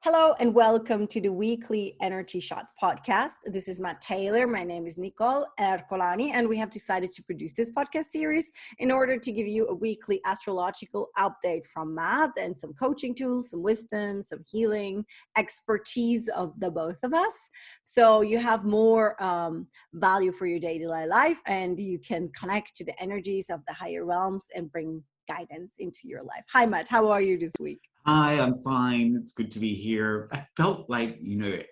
Hello and welcome to the weekly Energy Shot podcast. This is Matt Taylor. My name is Nicole Ercolani, and we have decided to produce this podcast series in order to give you a weekly astrological update from Matt and some coaching tools, some wisdom, some healing expertise of the both of us. So you have more value for your daily life, and you can connect to the energies of the higher realms and bring guidance into your life. Hi, Matt. How are you this week? Hi, I'm fine. It's good to be here. I felt like,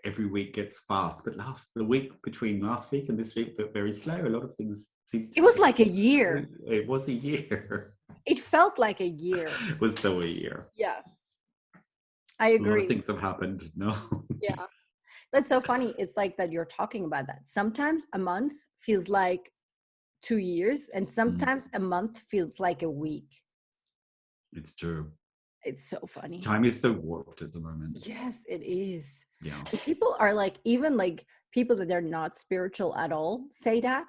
every week gets fast, but the week between last week and this week felt very slow. A lot of things seemed It was like a year. It was a year. It felt like a year. It was so a year. Yeah, I A lot agree. of things have happened. No. Yeah, that's so funny. It's like that you're talking about that. Sometimes a month feels like 2 years, and sometimes a month feels like a week. It's true. It's so funny. Time is so warped at the moment. Yes, it is. Yeah. And people are like, even like people that are not spiritual at all say that.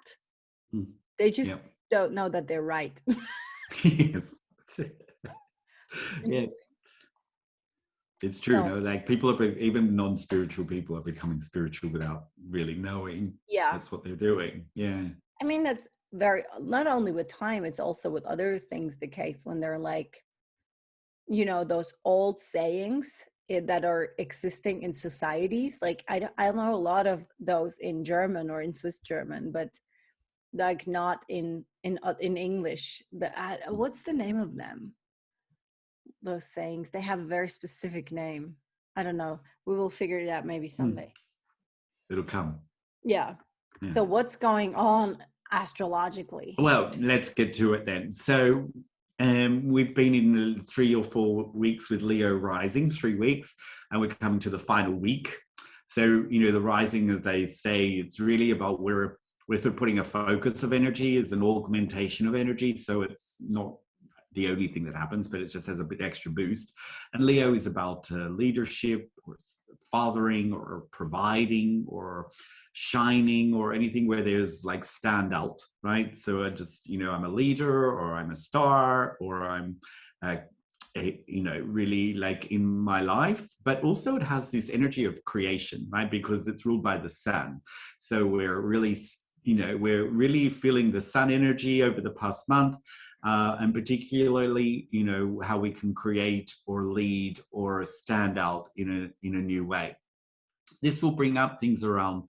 They just don't know that they're right. Yes. Yes. It's true. So, No, like people are, even non-spiritual people are becoming spiritual without really knowing. Yeah. That's what they're doing. Yeah. I mean, that's not only with time, it's also with other things the case when they're like, those old sayings that are existing in societies. Like I know a lot of those in German or in Swiss German, but like not in English. What's the name of them? Those sayings, they have a very specific name. I don't know. We will figure it out maybe someday. It'll come. Yeah. So what's going on astrologically? Well, let's get to it then. So we've been in 3 or 4 weeks with Leo rising, 3 weeks, and we're coming to the final week. So, the rising, as I say, it's really about we're sort of putting a focus of energy as an augmentation of energy. So it's not the only thing that happens, but it just has a bit extra boost. And Leo is about leadership or fathering or providing or shining or anything where there's like stand out, right? So I just, I'm a leader or I'm a star or I'm, really like in my life, but also it has this energy of creation, right? Because it's ruled by the sun. So we're really, we're really feeling the sun energy over the past month. And particularly, how we can create or lead or stand out in a new way. This will bring up things around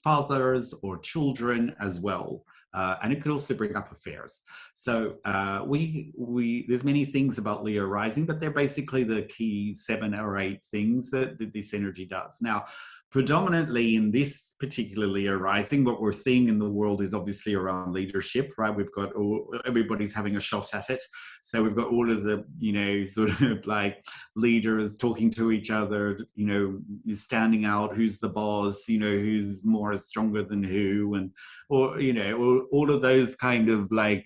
fathers or children as well. And it could also bring up affairs. So there's many things about Leo rising, but they're basically the key 7 or 8 things that this energy does. Now, predominantly in this particular Leo rising, what we're seeing in the world is obviously around leadership, right? We've got everybody's having a shot at it. So we've got all of the, sort of like leaders talking to each other, standing out, who's the boss, who's more stronger than who, and, or all of those kind of like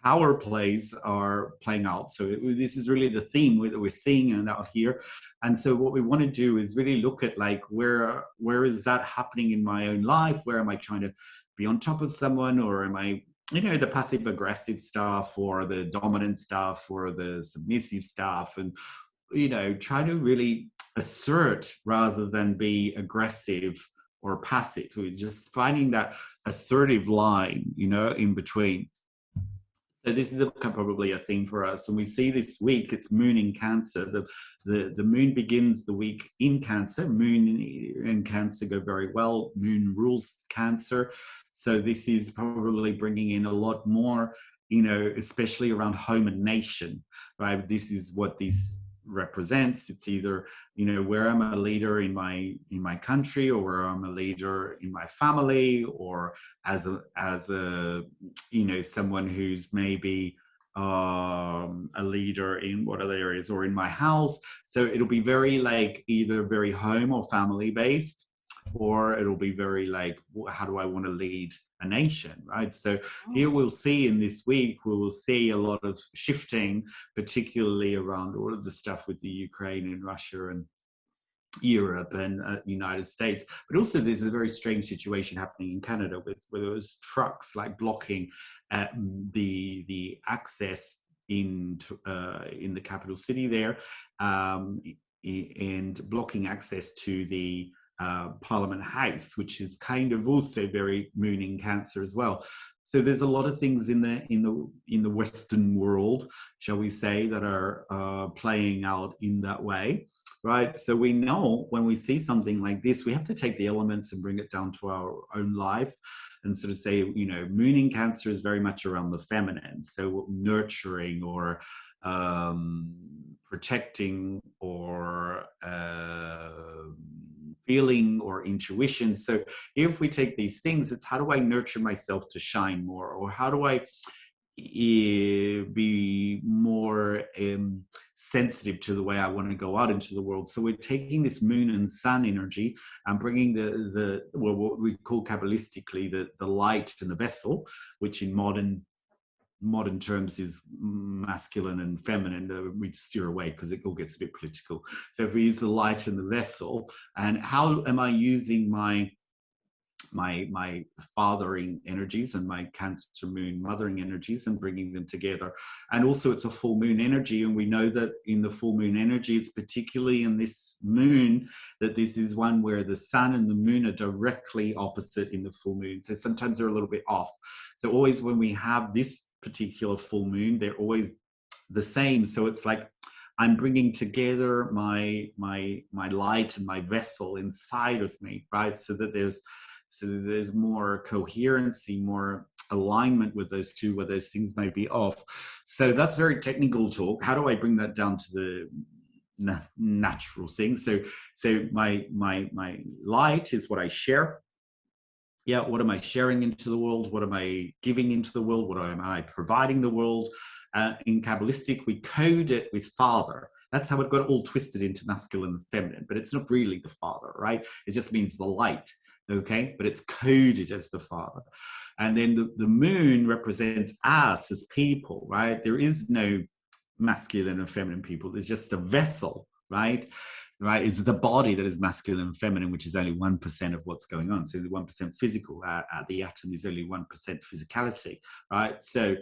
power plays are playing out. So this is really the theme that we're seeing and out here. And so what we want to do is really look at like where is that happening in my own life? Where am I trying to be on top of someone, or am I, the passive aggressive stuff or the dominant stuff or the submissive stuff, and try to really assert rather than be aggressive or passive. We're just finding that assertive line, in between. So this is probably a theme for us. And we see this week, it's moon in Cancer. The moon begins the week in Cancer. Moon and Cancer go very well. Moon rules Cancer. So this is probably bringing in a lot more, especially around home and nation, right? This is what this represents. It's either, where I'm a leader in my country, or where I'm a leader in my family, or as a someone who's maybe a leader in what other areas, or in my house. So it'll be very like either very home or family based, or it'll be very like, how do I want to lead a nation, right? So here we'll see in this week, we will see a lot of shifting, particularly around all of the stuff with the Ukraine and Russia and Europe and United States. But also there's a very strange situation happening in Canada with those trucks like blocking the access in the capital city there. and blocking access to the Parliament House, which is kind of also very moon in Cancer as well. So there's a lot of things in the Western world, shall we say, that are playing out in that way, right? So we know when we see something like this, we have to take the elements and bring it down to our own life, and sort of say, you know, moon in Cancer is very much around the feminine, so nurturing or protecting or feeling or intuition. So if we take these things, it's how do I nurture myself to shine more, or how do I be more sensitive to the way I want to go out into the world. So we're taking this moon and sun energy and bringing the well, what we call Kabbalistically the light in the vessel, which in modern terms is masculine and feminine. We steer away because it all gets a bit political. So if we use the light in the vessel, and how am I using my fathering energies and my Cancer moon mothering energies and bringing them together. And also it's a full moon energy, and we know that in the full moon energy, it's particularly in this moon that this is one where the sun and the moon are directly opposite in the full moon. So sometimes they're a little bit off. So always when we have this particular full moon, they're always the same. So it's like I'm bringing together my light and my vessel inside of me, right? So that there's more coherency, more alignment with those two, where those things may be off. So that's very technical talk. How do I bring that down to the natural thing? So my light is what I share. Yeah, what am I sharing into the world? What am I giving into the world? What am I providing the world? In Kabbalistic, we code it with father. That's how it got all twisted into masculine and feminine, but it's not really the father, right? It just means the light. Okay, but it's coded as the father. And then the moon represents us as people, right? There is no masculine and feminine people. There's just a vessel, right? Right, it's the body that is masculine and feminine, which is only 1% of what's going on. So the 1% physical, the atom is only 1% physicality, right? So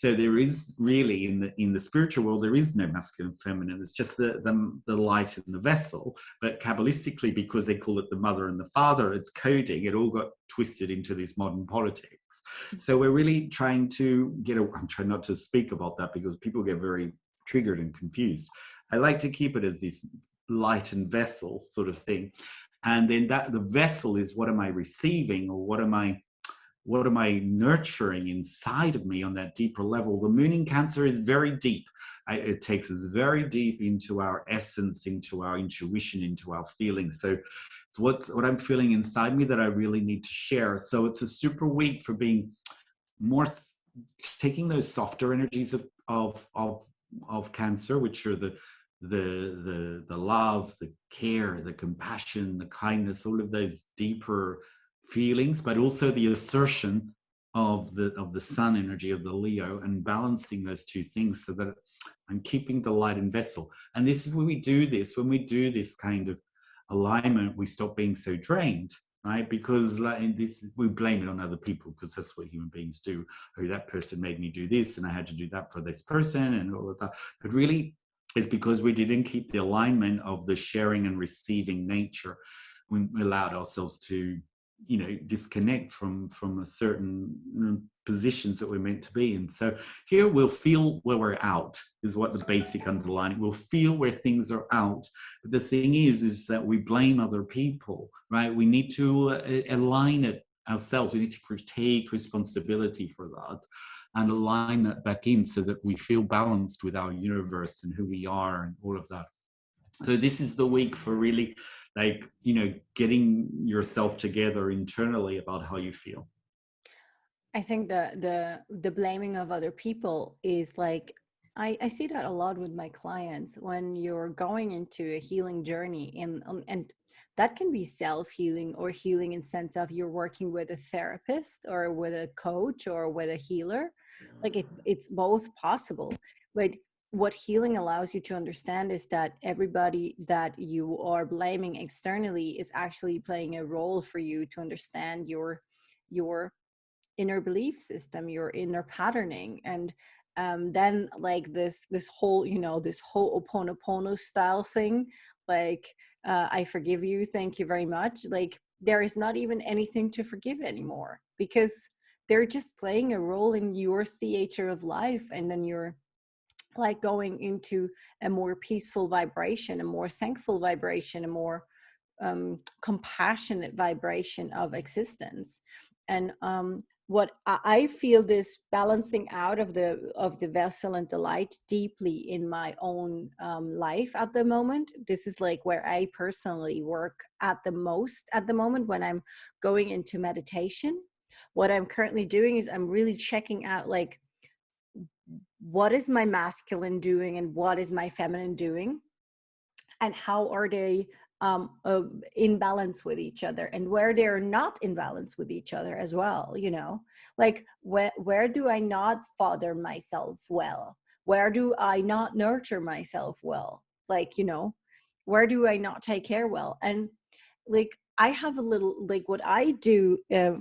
there is really in the spiritual world, there is no masculine and feminine. It's just the light in the vessel. But Kabbalistically, because they call it the mother and the father, it's coding. It all got twisted into this modern politics. So we're really trying to I'm trying not to speak about that because people get very triggered and confused. I like to keep it as this light and vessel sort of thing, and then that the vessel is what am I receiving, or what am I nurturing inside of me on that deeper level. The moon in Cancer is very deep. It takes us very deep into our essence, into our intuition, into our feelings. So it's what I'm feeling inside me that I really need to share. So it's a super week for being more taking those softer energies of Cancer, which are the love, the care, the compassion, the kindness, all of those deeper feelings, but also the assertion of the sun energy of the Leo, and balancing those two things so that I'm keeping the light in vessel. And this is when we do this kind of alignment, we stop being so drained, right? Because we blame it on other people, because that's what human beings do. Oh, that person made me do this and I had to do that for this person and all of that. But really, it's because we didn't keep the alignment of the sharing and receiving nature. We allowed ourselves to, disconnect from a certain positions that we're meant to be in. So here we'll feel where we're out, is what the basic underlining. We'll feel where things are out. But the thing is that we blame other people, right? We need to align it ourselves. We need to take responsibility for that and align that back in so that we feel balanced with our universe and who we are and all of that. So this is the week for really getting yourself together internally about how you feel. I think the blaming of other people is like, I see that a lot with my clients when you're going into a healing journey, and that can be self-healing or healing in sense of you're working with a therapist or with a coach or with a healer. Like it's both possible. But what healing allows you to understand is that everybody that you are blaming externally is actually playing a role for you to understand your inner belief system, your inner patterning. And then like this whole, you know, this whole Oponopono style thing, like I forgive you, thank you very much. Like there is not even anything to forgive anymore, because they're just playing a role in your theater of life, and then you're like going into a more peaceful vibration, a more thankful vibration, a more compassionate vibration of existence. And what I feel this balancing out of the vessel and the light deeply in my own life at the moment. This is like where I personally work at the most at the moment, when I'm going into meditation. What I'm currently doing is I'm really checking out, like, what is my masculine doing and what is my feminine doing, and how are they in balance with each other, and where they're not in balance with each other as well, you know, like where do I not father myself well, where do I not nurture myself well, like, you know, where do I not take care well. And like I have a little, like what I do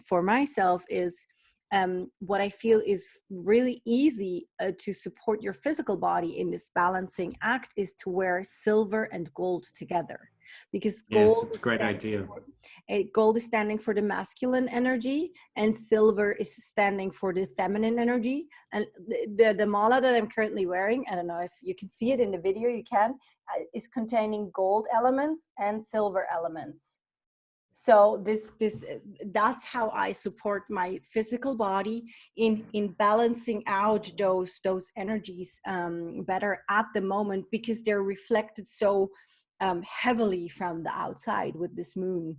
for myself is what I feel is really easy to support your physical body in this balancing act is to wear silver and gold together, because Yes, it's a great idea. gold is standing for the masculine energy, and silver is standing for the feminine energy. And the mala that I'm currently wearing, I don't know if you can see it in the video, you can, is containing gold elements and silver elements. So this that's how I support my physical body in balancing out those energies better at the moment, because they're reflected so heavily from the outside with this moon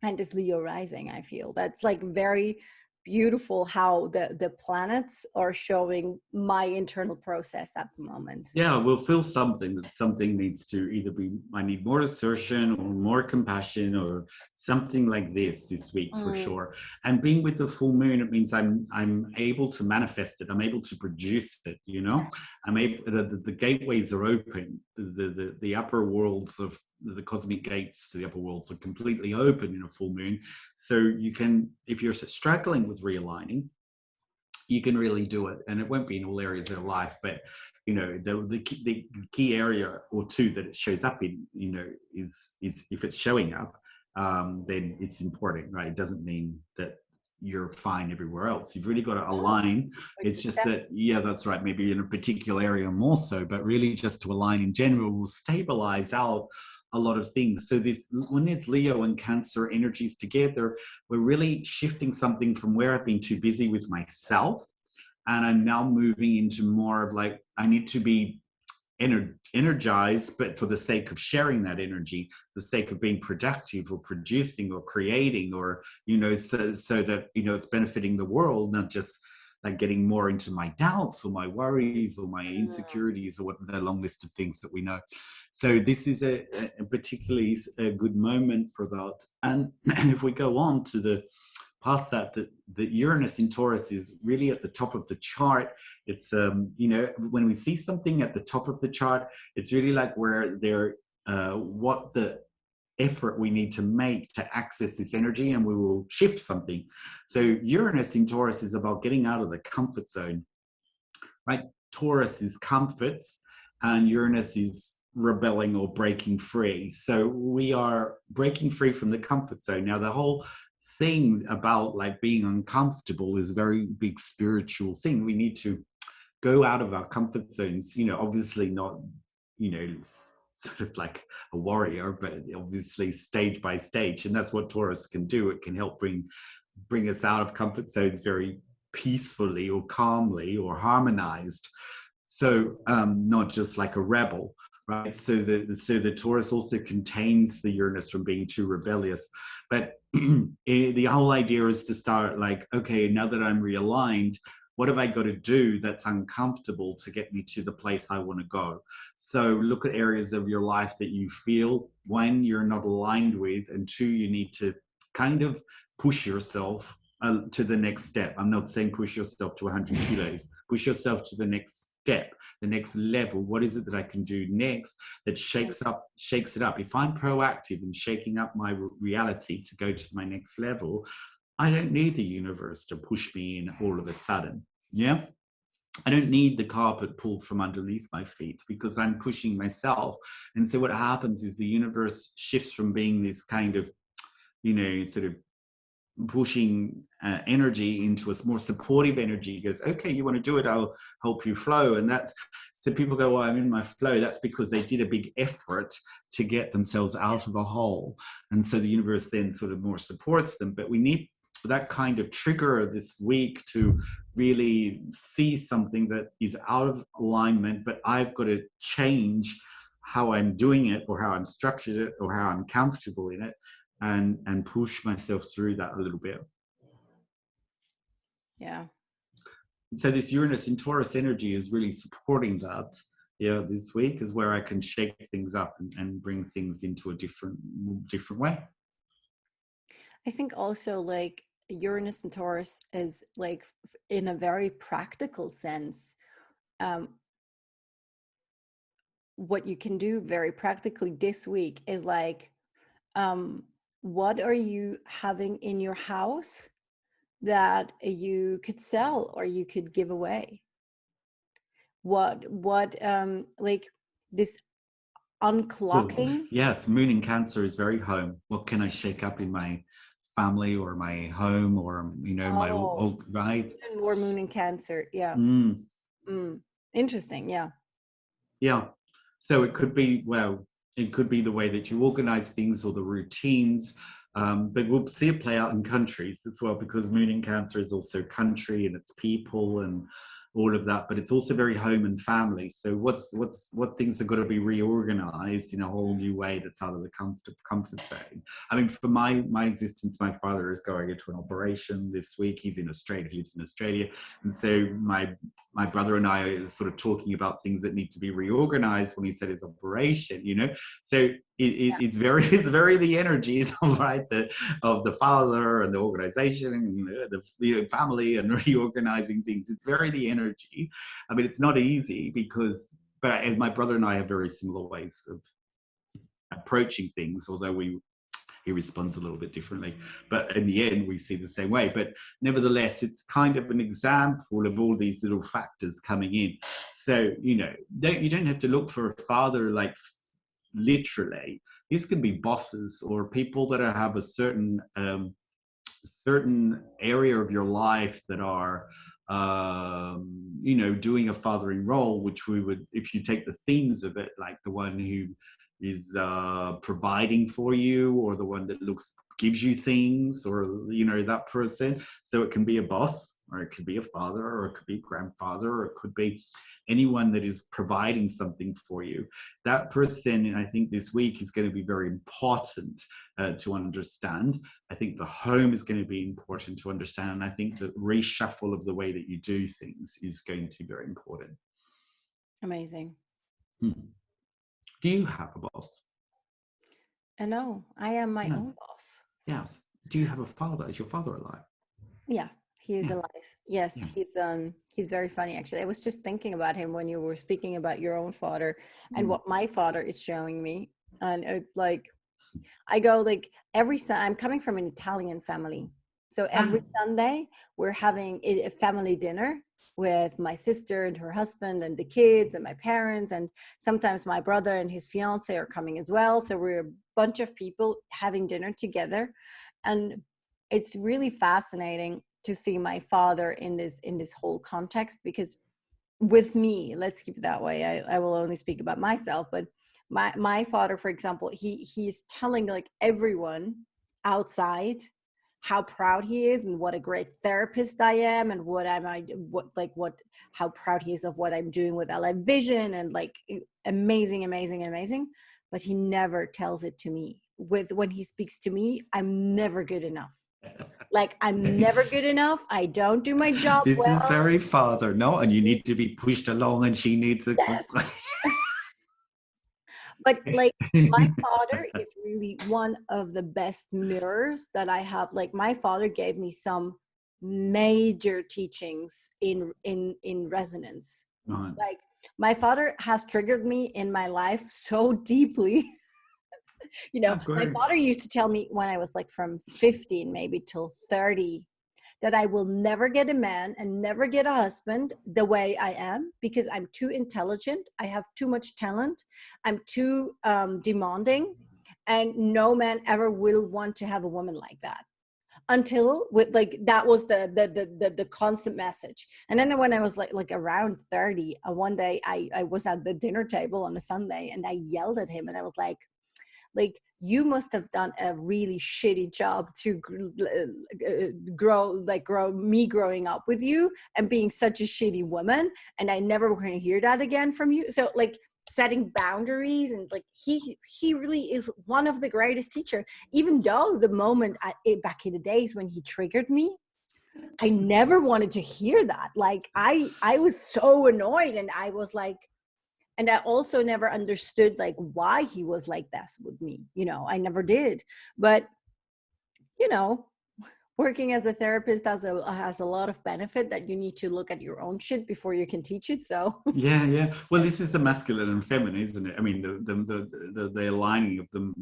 and this Leo rising. I feel that's like very beautiful how the planets are showing my internal process at the moment. Yeah, we'll feel something, that something needs to either be, I need more assertion or more compassion or something like this week for sure. And being with the full moon, it means I'm able to manifest it. I'm able to produce it, you know. I'm able, the gateways are open. The upper worlds of the cosmic gates to the upper worlds are completely open in a full moon. So you can, if you're struggling with realigning, you can really do it. And it won't be in all areas of life, but you know, the key area or two that it shows up in, you know, is if it's showing up, then it's important, right? It doesn't mean that you're fine everywhere else. You've really got to align. It's just that, yeah, that's right, maybe in a particular area more so, but really just to align in general will stabilize out a lot of things. So this, when there's Leo and Cancer energies together, we're really shifting something from where I've been too busy with myself, and I'm now moving into more of like, I need to be energized, but for the sake of sharing that energy, the sake of being productive or producing or creating, or, you know, so that, you know, it's benefiting the world, not just like getting more into my doubts or my worries or my insecurities or what the long list of things that we know. So this is a particularly a good moment for that. And if we go on to the past that, the Uranus in Taurus is really at the top of the chart. It's you know, when we see something at the top of the chart, it's really like where they're what the effort we need to make to access this energy, and we will shift something. So Uranus in Taurus is about getting out of the comfort zone, right? Taurus is comforts and Uranus is rebelling or breaking free. So we are breaking free from the comfort zone. Now the whole thing about like being uncomfortable is a very big spiritual thing. We need to go out of our comfort zones, you know, obviously not, you know, sort of like a warrior, but obviously stage by stage. And that's what Taurus can do. It can help bring us out of comfort zones very peacefully or calmly or harmonized. So not just like a rebel, right? So the Taurus also contains the Uranus from being too rebellious. But the whole idea is to start like, okay, now that I'm realigned, what have I got to do that's uncomfortable to get me to the place I want to go? So look at areas of your life that you feel, one, you're not aligned with, and two, you need to kind of push yourself to the next step. I'm not saying push yourself to 100 kilos, push yourself to the next step, the next level. What is it that I can do next that shakes it up? If I'm proactive in shaking up my reality to go to my next level, I don't need the universe to push me in all of a sudden. Yeah. I don't need the carpet pulled from underneath my feet because I'm pushing myself. And so what happens is the universe shifts from being this kind of, sort of pushing energy into a more supportive energy. It goes, okay, you want to do it, I'll help you flow. And that's, so people go, well, I'm in my flow. That's because they did a big effort to get themselves out of a hole. And so the universe then sort of more supports them. But we need that kind of trigger this week to really see something that is out of alignment, but I've got to change how I'm doing it or how I'm structured it or how I'm comfortable in it, and push myself through that a little bit. Yeah. So this Uranus in Taurus energy is really supporting that. Yeah, this week is where I can shake things up and bring things into a different way. I think also like Uranus and Taurus is like in a very practical sense, what you can do very practically this week is like, what are you having in your house that you could sell or you could give away? What like this unclocking. Yes, Moon in Cancer is very home. What can I shake up in my family or my home or my old right? Even more Moon in Cancer. Yeah. Interesting. Yeah. Yeah. So it could be, it could be the way that you organize things or the routines. But we'll see it play out in countries as well, because Moon in Cancer is also country and it's people and all of that, but it's also very home and family. So what things have got to be reorganized in a whole new way that's out of the comfort zone. I mean, for my existence, my father is going into an operation this week. He's in Australia, he lives in Australia. And so my brother and I are sort of talking about things that need to be reorganized when he said his operation, So it's very the energies of the father and the organization and the family and reorganizing things. It's very the energy. I mean, it's not easy but my brother and I have very similar ways of approaching things, although he responds a little bit differently, but in the end we see the same way. But nevertheless, it's kind of an example of all these little factors coming in. So you don't have to look for a father like literally. These can be bosses or people that have a certain area of your life that are doing a fathering role, which we would, if you take the themes of it, like the one who is providing for you, or the one that gives you things, or that person. So it can be a boss, or it could be a father, or it could be a grandfather, or it could be anyone that is providing something for you. That person, I think this week is going to be very important to understand. I think the home is going to be important to understand. And I think the reshuffle of the way that you do things is going to be very important. Amazing. Do you have a boss? No, I am my own boss. Yes. Do you have a father? Is your father alive? Yeah, he is alive. Yes, he's very funny, actually. I was just thinking about him when you were speaking about your own father and what my father is showing me. And it's like, I go like I'm coming from an Italian family. So every Sunday we're having a family dinner with my sister and her husband and the kids and my parents. And sometimes my brother and his fiance are coming as well. So we're a bunch of people having dinner together. And it's really fascinating to see my father in this whole context, because with me, let's keep it that way. I will only speak about myself, but my father, for example, he's telling like everyone outside how proud he is and what a great therapist I am, and how proud he is of what I'm doing with LI Vision, and like amazing. But he never tells it to me. When he speaks to me, I'm never good enough. Like, I'm never good enough. I don't do my job this well. Is very father, no? And you need to be pushed along, and she needs to... Yes. But like, my father is really one of the best mirrors that I have. Like, my father gave me some major teachings in resonance. Like, my father has triggered me in my life so deeply. My father used to tell me when I was like from 15 maybe till 30 that I will never get a man and never get a husband the way I am, because I'm too intelligent, I have too much talent, I'm too demanding, and no man ever will want to have a woman like that. Until with like that was the constant message. And then when I was like around 30, one day I was at the dinner table on a Sunday and I yelled at him and I was like, you must have done a really shitty job to grow me growing up with you and being such a shitty woman, and I never want to hear that again from you. So like setting boundaries, and like he really is one of the greatest teacher, even though the moment back in the days when he triggered me, I never wanted to hear that. Like I was so annoyed, and I was like, and I also never understood like why he was like this with me. I never did. But, working as a therapist has a lot of benefit, that you need to look at your own shit before you can teach it. So yeah. Well, this is the masculine and feminine, isn't it? I mean, the aligning of them,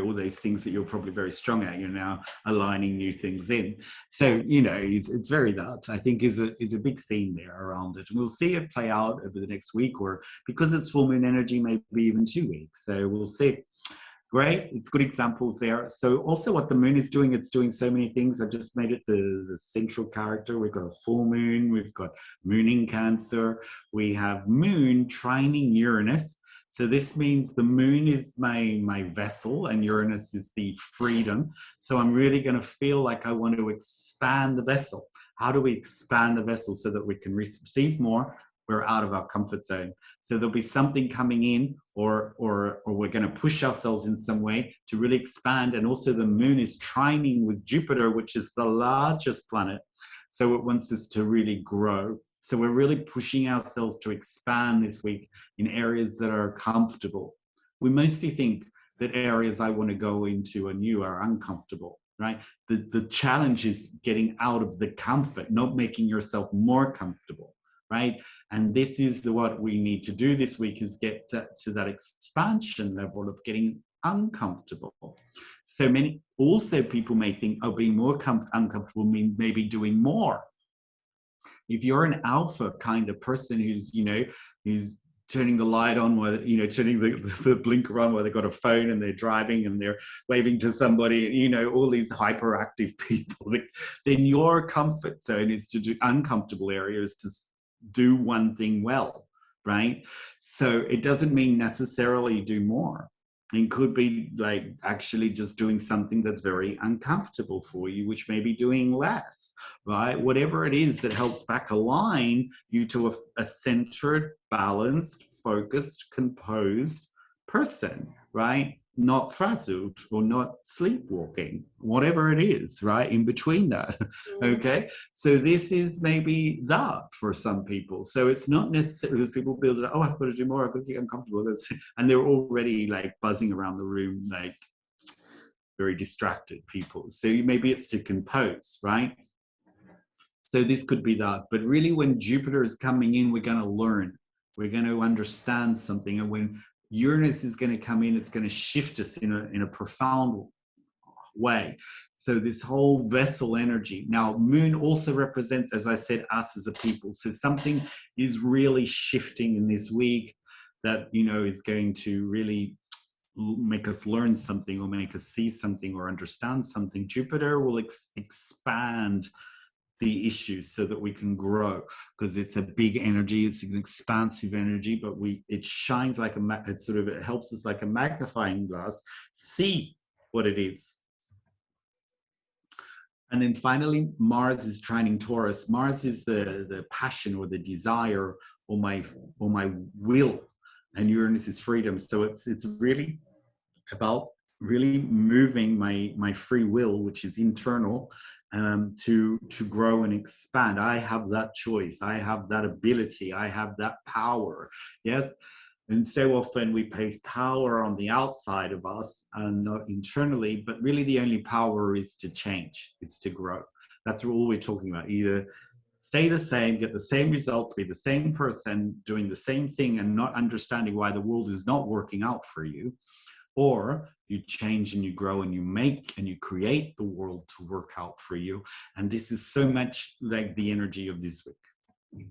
all those things that you're probably very strong at, you're now aligning new things in. So, it's very that, I think, is a big theme there around it. And we'll see it play out over the next week, or because it's full moon energy, maybe even 2 weeks. So we'll see. Great, it's good examples there. So also what the moon is doing, it's doing so many things. I've just made it the central character. We've got a full moon, we've got moon in Cancer, we have moon trining Uranus. So this means the moon is my vessel and Uranus is the freedom. So I'm really going to feel like I want to expand the vessel. How do we expand the vessel so that we can receive more? We're out of our comfort zone. So there'll be something coming in, or we're going to push ourselves in some way to really expand. And also the moon is trining with Jupiter, which is the largest planet. So it wants us to really grow. So we're really pushing ourselves to expand this week in areas that are comfortable. We mostly think that areas I want to go into and you are uncomfortable, right? The challenge is getting out of the comfort, not making yourself more comfortable. Right? And this is what we need to do this week, is get to that expansion level of getting uncomfortable. So people may think, being more uncomfortable means maybe doing more. If you're an alpha kind of person who's turning the light on while, turning the blinker on while they've got a phone and they're driving and they're waving to somebody, all these hyperactive people, then your comfort zone is to do uncomfortable areas, to do one thing well, right? So it doesn't mean necessarily do more. It could be like actually just doing something that's very uncomfortable for you, which may be doing less, right? Whatever it is that helps back align you to a centered, balanced, focused, composed person, right? Not frazzled or not sleepwalking, whatever it is, right? In between that, okay? So this is maybe that for some people. So it's not necessarily because people build it up, I've got to do more, I've got to get uncomfortable. And they're already like buzzing around the room, like very distracted people. So maybe it's to compose, right? So this could be that. But really when Jupiter is coming in, we're going to learn. We're going to understand something. And when Uranus is going to come in, it's going to shift us in a profound way. So this whole vessel energy. Now, moon also represents, as I said, us as a people. So something is really shifting in this week that, is going to really make us learn something or make us see something or understand something. Jupiter will expand the issues so that we can grow, because it's a big energy, it's an expansive energy, but it shines like it helps us like a magnifying glass see what it is. And then finally, Mars is trining Taurus. Mars is the passion or the desire or my will, and Uranus is freedom. So it's really about really moving my free will, which is internal, to grow and expand. I have that choice. I have that ability. I have that power. Yes. And so often we place power on the outside of us and not internally, but really the only power is to change. It's to grow. That's all we're talking about. Either stay the same, get the same results, be the same person, doing the same thing and not understanding why the world is not working out for you, or you change and you grow and you make and you create the world to work out for you. And this is so much like the energy of this week.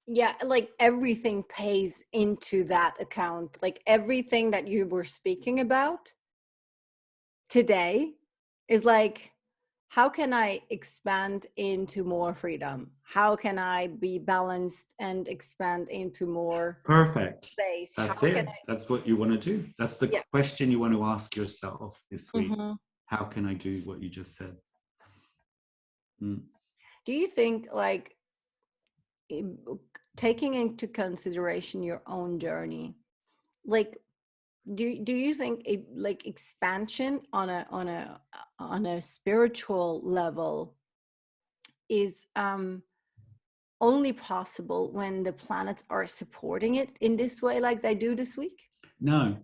Yeah, like everything pays into that account. Like everything that you were speaking about today is like, how can I expand into more freedom? How can I be balanced and expand into more Perfect. space? How That's can it. That's what you want to do. That's the Yeah. question you want to ask yourself this week. Mm-hmm. How can I do what you just said? Do you think like taking into consideration your own journey, like do you think it, like expansion on a spiritual level is only possible when the planets are supporting it in this way like they do this week? No.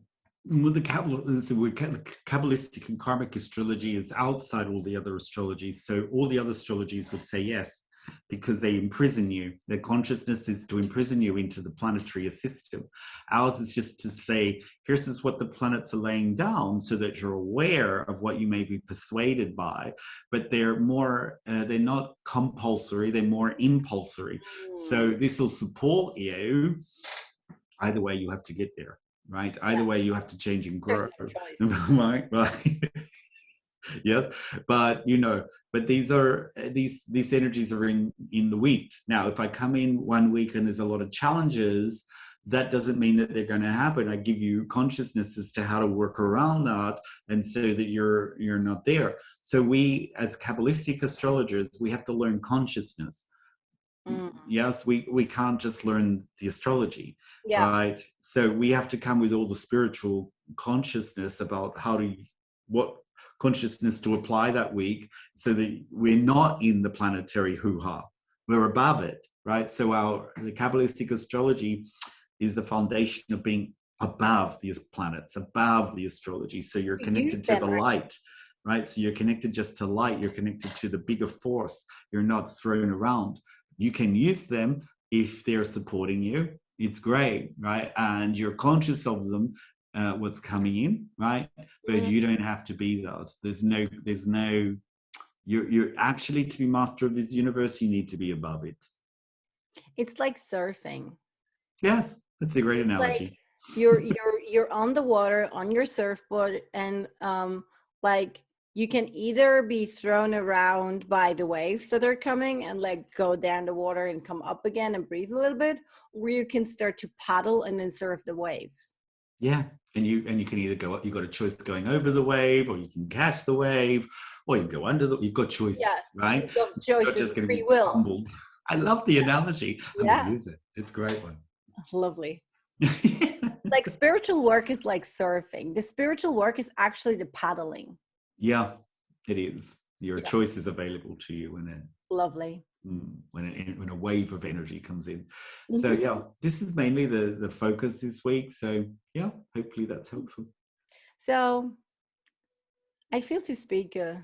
Well, the Kabbalistic and karmic astrology is outside all the other astrologies. So all the other astrologies would say yes, because they imprison you. Their consciousness is to imprison you into the planetary system. Ours is just to say, here's what the planets are laying down so that you're aware of what you may be persuaded by, but they're more, they're not compulsory, they're more impulsory. So this will support you. Either way, you have to get there. Right. Either way, you have to change and grow. There's no choice. Right. Yes, but but these energies are in the week. Now, if I come in one week and there's a lot of challenges, that doesn't mean that they're going to happen. I give you consciousness as to how to work around that, and so that you're not there. So we, as Kabbalistic astrologers, we have to learn consciousness. Yes, we can't just learn the astrology, right? So we have to come with all the spiritual consciousness about what consciousness to apply that week, so that we're not in the planetary hoo-ha, we're above it, right? So the Kabbalistic astrology is the foundation of being above these planets, above the astrology. So you're connected to the light, right? So you're connected just to light, you're connected to the bigger force, you're not thrown around. You can use them if they're supporting you. It's great, right? And you're conscious of them, what's coming in, right? But you don't have to be those. There's no. You're actually, to be master of this universe, you need to be above it. It's like surfing. Yes, that's a great analogy. Like you're on the water on your surfboard, and like you can either be thrown around by the waves that are coming and like go down the water and come up again and breathe a little bit, or you can start to paddle and then surf the waves. Yeah, and you can either go, you've got a choice going over the wave, or you can catch the wave, or you can go under you've got choices, right? You've got choices, you're just going to be will. humbled. I love the analogy. I'm going to use it. It's a great one. Lovely. Like spiritual work is like surfing. The spiritual work is actually the paddling. Yeah, it is. Your choice is available to you lovely. When a wave of energy comes in. So yeah, this is mainly the focus this week. So yeah, hopefully that's helpful. So I feel to speak to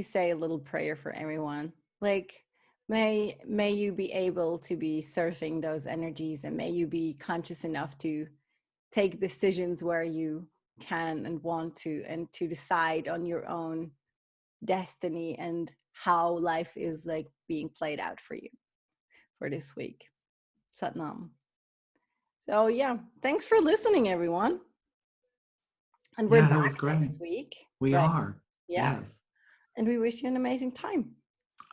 say a little prayer for everyone. Like may you be able to be surfing those energies, and may you be conscious enough to take decisions where you can and want to, and to decide on your own destiny and how life is like being played out for you for this week. Satnam. So yeah, thanks for listening, everyone. And we're back next week. We are. Yeah. Yes. And we wish you an amazing time.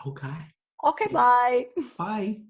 Okay. Okay, bye. Bye.